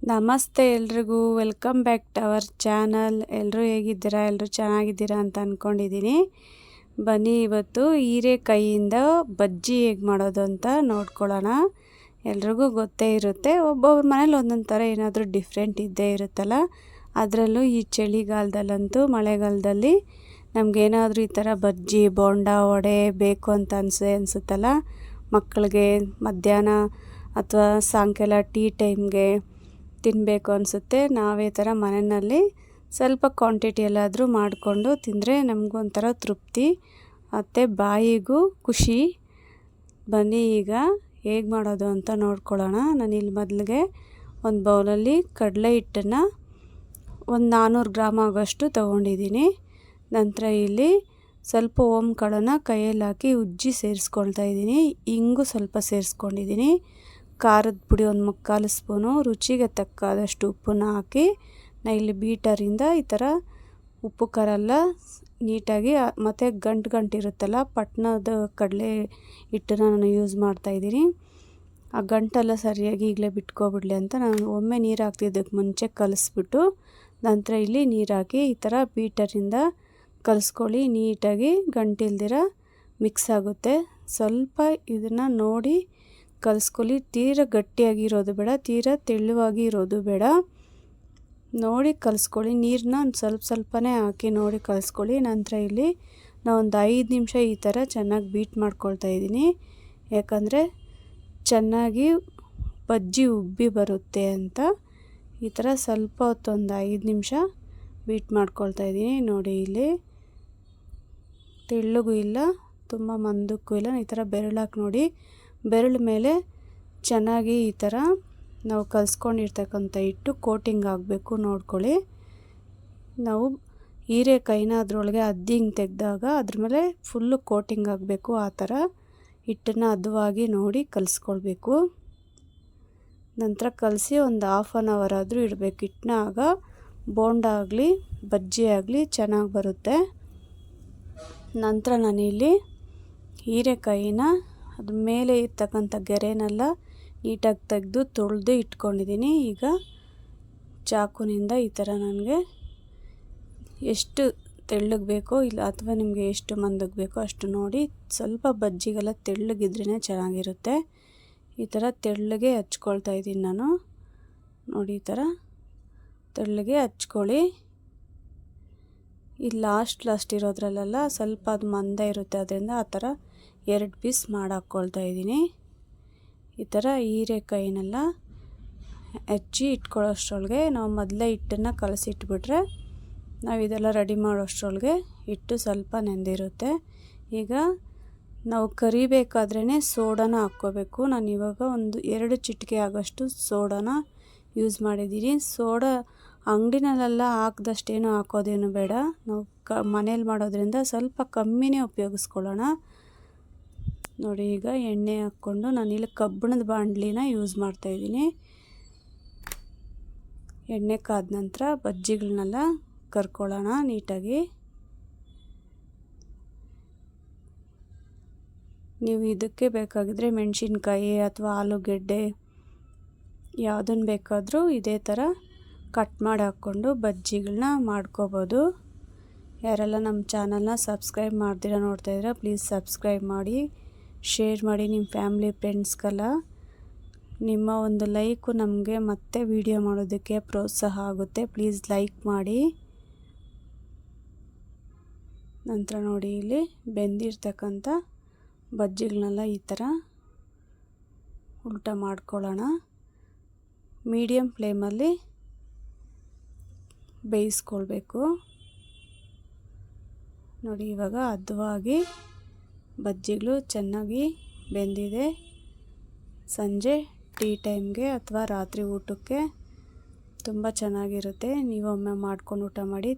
ನಮಸ್ತೆ ಎಲ್ರಿಗೂ, welcome back to our channel. ಎಲ್ಲರೂ ಹೇಗಿದ್ದೀರಾ? ಎಲ್ಲರೂ ಚೆನ್ನಾಗಿದ್ದೀರಾ ಅಂತ ಅಂದ್ಕೊಂಡಿದ್ದೀನಿ. ಬನ್ನಿ ಇವತ್ತು ಹೀರೆಕಾಯಿಯಿಂದ ಬಜ್ಜಿ ಹೇಗೆ ಮಾಡೋದು ಅಂತ ನೋಡ್ಕೊಳ್ಳೋಣ. ಎಲ್ರಿಗೂ ಗೊತ್ತೇ ಇರುತ್ತೆ, ಒಬ್ಬೊಬ್ಬರ ಮನೇಲಿ ಒಂದೊಂದು ಥರ ಏನಾದರೂ ಡಿಫ್ರೆಂಟ್ ಇದ್ದೇ ಇರುತ್ತಲ್ಲ. ಅದರಲ್ಲೂ ಈ ಚಳಿಗಾಲದಲ್ಲಂತೂ, ಮಳೆಗಾಲದಲ್ಲಿ ನಮಗೇನಾದರೂ ಈ ಥರ ಬಜ್ಜಿ, ಬೋಂಡ, ವಡೆ ಬೇಕು ಅಂತ ಅನಿಸುತ್ತಲ್ಲ. ಮಕ್ಕಳಿಗೆ ಮಧ್ಯಾಹ್ನ ಅಥವಾ ಸಾಯಂಕಾಲ ಟೀ ಟೈಮ್ಗೆ ತಿನ್ನಬೇಕು ಅನಿಸುತ್ತೆ. ನಾವೇ ಥರ ಮನೆಯಲ್ಲಿ ಸ್ವಲ್ಪ ಕ್ವಾಂಟಿಟಿಯಲ್ಲಾದರೂ ಮಾಡಿಕೊಂಡು ತಿಂದರೆ ನಮಗೊಂಥರ ತೃಪ್ತಿ ಮತ್ತು ಬಾಯಿಗೂ ಖುಷಿ. ಬನ್ನಿ ಈಗ ಹೇಗೆ ಮಾಡೋದು ಅಂತ ನೋಡ್ಕೊಳ್ಳೋಣ. ನಾನಿಲ್ಲಿ ಮೊದಲಿಗೆ ಒಂದು ಬೌಲಲ್ಲಿ ಕಡಲೆ ಹಿಟ್ಟನ್ನು ಒಂದು 400 ಗ್ರಾಮ್ ಆಗೋಷ್ಟು ತೊಗೊಂಡಿದ್ದೀನಿ. ನಂತರ ಇಲ್ಲಿ ಸ್ವಲ್ಪ ಓಂಕಾಳನ್ನು ಕೈಯಲ್ಲಿ ಹಾಕಿ ಉಜ್ಜಿ ಸೇರಿಸ್ಕೊಳ್ತಾ ಇದ್ದೀನಿ. ಇಂಗು ಸ್ವಲ್ಪ ಸೇರಿಸ್ಕೊಂಡಿದ್ದೀನಿ. ಖಾರದ ಪುಡಿ ಒಂದು 3/4 ಸ್ಪೂನು, ರುಚಿಗೆ ತಕ್ಕಾದಷ್ಟು ಉಪ್ಪನ್ನು ಹಾಕಿ ನಾನು ಇಲ್ಲಿ ಬೀಟರಿಂದ ಈ ಥರ ಉಪ್ಪು ಖಾರ ಎಲ್ಲ ನೀಟಾಗಿ, ಮತ್ತು ಗಂಟು ಇರುತ್ತಲ್ಲ, ಪಟ್ಟಣದ ಕಡಲೆ ಹಿಟ್ಟನ್ನು ನಾನು ಯೂಸ್ ಮಾಡ್ತಾಯಿದ್ದೀನಿ. ಆ ಗಂಟೆಲ್ಲ ಸರಿಯಾಗಿ ಈಗಲೇ ಬಿಟ್ಕೊಬಿಡಲಿ ಅಂತ ನಾನು ಒಮ್ಮೆ ನೀರು ಹಾಕ್ತಿದ್ದಕ್ಕೆ ಮುಂಚೆ ಕಲಿಸ್ಬಿಟ್ಟು ನಂತರ ಇಲ್ಲಿ ನೀರು ಹಾಕಿ ಈ ಥರ ಬೀಟರಿಂದ ಕಲಿಸ್ಕೊಳ್ಳಿ. ನೀಟಾಗಿ ಗಂಟಿಲ್ದಿರ ಮಿಕ್ಸ್ ಆಗುತ್ತೆ. ಸ್ವಲ್ಪ ಇದನ್ನು ನೋಡಿ ಕಲಿಸ್ಕೊಳ್ಳಿ. ತೀರ ಗಟ್ಟಿಯಾಗಿರೋದು ಬೇಡ, ತೀರ ತೆಳುವಾಗಿ ಇರೋದು ಬೇಡ. ನೋಡಿ ಕಲಿಸ್ಕೊಳ್ಳಿ. ನೀರನ್ನ ಸ್ವಲ್ಪನೇ ಹಾಕಿ ನೋಡಿ ಕಲಿಸ್ಕೊಳ್ಳಿ. ನಂತರ ಇಲ್ಲಿ ನಾನು ಒಂದು 5 ನಿಮಿಷ ಈ ಥರ ಚೆನ್ನಾಗಿ ಬೀಟ್ ಮಾಡ್ಕೊಳ್ತಾ ಇದ್ದೀನಿ. ಯಾಕಂದರೆ ಚೆನ್ನಾಗಿ ಬಜ್ಜಿ ಉಬ್ಬಿ ಬರುತ್ತೆ ಅಂತ ಈ ಥರ ಸ್ವಲ್ಪ ಹೊತ್ತು ಒಂದು 5 ನಿಮಿಷ ಬೀಟ್ ಮಾಡ್ಕೊಳ್ತಾ ಇದ್ದೀನಿ. ನೋಡಿ ಇಲ್ಲಿ ತೆಳ್ಳಗೂ ಇಲ್ಲ, ತುಂಬ ಮಂದಕ್ಕೂ ಇಲ್ಲ. ಈ ಥರ ಬೆರಳಾಕಿ ನೋಡಿ, ಬೆರಳ ಮೇಲೆ ಚೆನ್ನಾಗಿ ಈ ಥರ ನಾವು ಕಲಿಸ್ಕೊಂಡಿರ್ತಕ್ಕಂಥ ಹಿಟ್ಟು ಕೋಟಿಂಗ್ ಆಗಬೇಕು ನೋಡ್ಕೊಳ್ಳಿ. ನಾವು ಹೀರೆಕಾಯಿನ ಅದರೊಳಗೆ ಅದ್ದಿ ಹಿಂಗೆ ತೆಗೆದಾಗ ಅದ್ರ ಮೇಲೆ ಫುಲ್ಲು ಕೋಟಿಂಗ್ ಆಗಬೇಕು. ಆ ಥರ ಹಿಟ್ಟನ್ನು ಹದವಾಗಿ ನೋಡಿ ಕಲಿಸ್ಕೊಳ್ಬೇಕು. ನಂತರ ಕಲಸಿ ಒಂದು 1/2 ಅವರ್ ಆದರೂ ಇಡಬೇಕು ಹಿಟ್ಟನ್ನ. ಆಗ ಬೋಂಡ ಆಗಲಿ ಬಜ್ಜಿ ಆಗಲಿ ಚೆನ್ನಾಗಿ ಬರುತ್ತೆ. ನಂತರ ನಾನಿಲ್ಲಿ ಹೀರೆಕಾಯಿನ ಅದ್ರ ಮೇಲೆ ಇರ್ತಕ್ಕಂಥ ಗೆರೆನೆಲ್ಲ ನೀಟಾಗಿ ತೆಗೆದು ತೊಳೆದು ಇಟ್ಕೊಂಡಿದ್ದೀನಿ. ಈಗ ಚಾಕುನಿಂದ ಈ ಥರ ನನಗೆ ಎಷ್ಟು ತೆಳ್ಳಗೆ ಬೇಕೋ ಇಲ್ಲ, ಅಥವಾ ನಿಮಗೆ ಎಷ್ಟು ಮಂದಕ್ಕೆ ಬೇಕೋ ಅಷ್ಟು ನೋಡಿ. ಸ್ವಲ್ಪ ಬಜ್ಜಿಗೆಲ್ಲ ತೆಳ್ಳಗಿದ್ರೇ ಚೆನ್ನಾಗಿರುತ್ತೆ. ಈ ಥರ ತೆಳ್ಳಗೆ ಹಚ್ಕೊಳ್ತಾ ಇದ್ದೀನಿ ನಾನು. ನೋಡಿ ಈ ಥರ ತೆಳ್ಳಗೆ ಹಚ್ಕೊಳ್ಳಿ. ಈ ಲಾಸ್ಟ್ ಇರೋದ್ರಲ್ಲೆಲ್ಲ ಸ್ವಲ್ಪ ಅದು ಮಂದ ಇರುತ್ತೆ, ಅದರಿಂದ ಆ ಥರ 2 ಪೀಸ್ ಮಾಡಿ ಹಾಕ್ಕೊಳ್ತಾ ಇದ್ದೀನಿ. ಈ ಥರ ಹೀರೆಕಾಯಿನೆಲ್ಲ ಹೆಚ್ಚಿ ಇಟ್ಕೊಳ್ಳೋಷ್ಟ್ರೊಳಗೆ ನಾವು ಮೊದಲೇ ಹಿಟ್ಟನ್ನು ಕಲಸಿಟ್ಬಿಟ್ರೆ ನಾವು ಇದೆಲ್ಲ ರೆಡಿ ಮಾಡೋಷ್ಟ್ರೊಳಗೆ ಹಿಟ್ಟು ಸ್ವಲ್ಪ ನೆಂದಿರುತ್ತೆ. ಈಗ ನಾವು ಕರಿಬೇಕಾದ್ರೇ ಸೋಡಾನ ಹಾಕ್ಕೋಬೇಕು. ನಾನು ಇವಾಗ ಒಂದು 2 ಚಿಟಿಕೆ ಆಗೋಷ್ಟು ಸೋಡಾನ ಯೂಸ್ ಮಾಡಿದ್ದೀನಿ. ಸೋಡಾ ಅಂಗಡಿನಲ್ಲೆಲ್ಲ ಹಾಕಿದಷ್ಟೇನು ಹಾಕೋದೇನು ಬೇಡ. ನಾವು ಮನೇಲಿ ಮಾಡೋದ್ರಿಂದ ಸ್ವಲ್ಪ ಕಮ್ಮಿನೇ ಉಪಯೋಗಿಸ್ಕೊಳ್ಳೋಣ. ನೋಡಿ ಈಗ ಎಣ್ಣೆ ಹಾಕ್ಕೊಂಡು ನಾನಿಲ್ಲಿ ಕಬ್ಬಿಣದ ಬಾಣಲಿನ ಯೂಸ್ ಮಾಡ್ತಾಯಿದ್ದೀನಿ. ಎಣ್ಣೆ ಕಾದ ನಂತರ ಬಜ್ಜಿಗಳನ್ನೆಲ್ಲ ಕರ್ಕೊಳ್ಳೋಣ ನೀಟಾಗಿ. ನೀವು ಇದಕ್ಕೆ ಬೇಕಾಗಿದ್ದರೆ ಮೆಣಸಿನ್ಕಾಯಿ ಅಥವಾ ಆಲೂಗೆಡ್ಡೆ ಯಾವುದನ್ನು ಬೇಕಾದರೂ ಇದೇ ಥರ ಕಟ್ ಮಾಡಿ ಹಾಕ್ಕೊಂಡು ಬಜ್ಜಿಗಳನ್ನ ಮಾಡ್ಕೋಬೋದು. ಯಾರೆಲ್ಲ ನಮ್ಮ ಚಾನಲ್ನ ಸಬ್ಸ್ಕ್ರೈಬ್ ಮಾಡ್ದಿರ ನೋಡ್ತಾಯಿದ್ದೀರಾ, ಪ್ಲೀಸ್ ಸಬ್ಸ್ಕ್ರೈಬ್ ಮಾಡಿ, ಶೇರ್ ಮಾಡಿ ನಿಮ್ಮ ಫ್ಯಾಮ್ಲಿ ಫ್ರೆಂಡ್ಸ್ಗೆಲ್ಲ. ನಿಮ್ಮ ಒಂದು ಲೈಕು ನಮಗೆ ಮತ್ತೆ ವಿಡಿಯೋ ಮಾಡೋದಕ್ಕೆ ಪ್ರೋತ್ಸಾಹ ಆಗುತ್ತೆ. ಪ್ಲೀಸ್ ಲೈಕ್ ಮಾಡಿ. ನಂತರ ನೋಡಿ ಇಲ್ಲಿ ಬೆಂದಿರ್ತಕ್ಕಂಥ ಬಜ್ಜಿಗಳನ್ನೆಲ್ಲ ಈ ಥರ ಉಲ್ಟಾ ಮಾಡ್ಕೊಳ್ಳೋಣ. ಮೀಡಿಯಮ್ ಫ್ಲೇಮಲ್ಲಿ ಬೇಯಿಸ್ಕೊಳ್ಬೇಕು. ನೋಡಿ ಇವಾಗ ಹದವಾಗಿ ಬಜ್ಜಿಗಳು ಚೆನ್ನಾಗಿ ಬೆಂದಿದೆ. ಸಂಜೆ ಟೀ ಟೈಮ್ಗೆ ಅಥವಾ ರಾತ್ರಿ ಊಟಕ್ಕೆ ತುಂಬ ಚೆನ್ನಾಗಿರುತ್ತೆ. ನೀವೊಮ್ಮೆ ಮಾಡ್ಕೊಂಡು ಊಟ ಮಾಡಿ.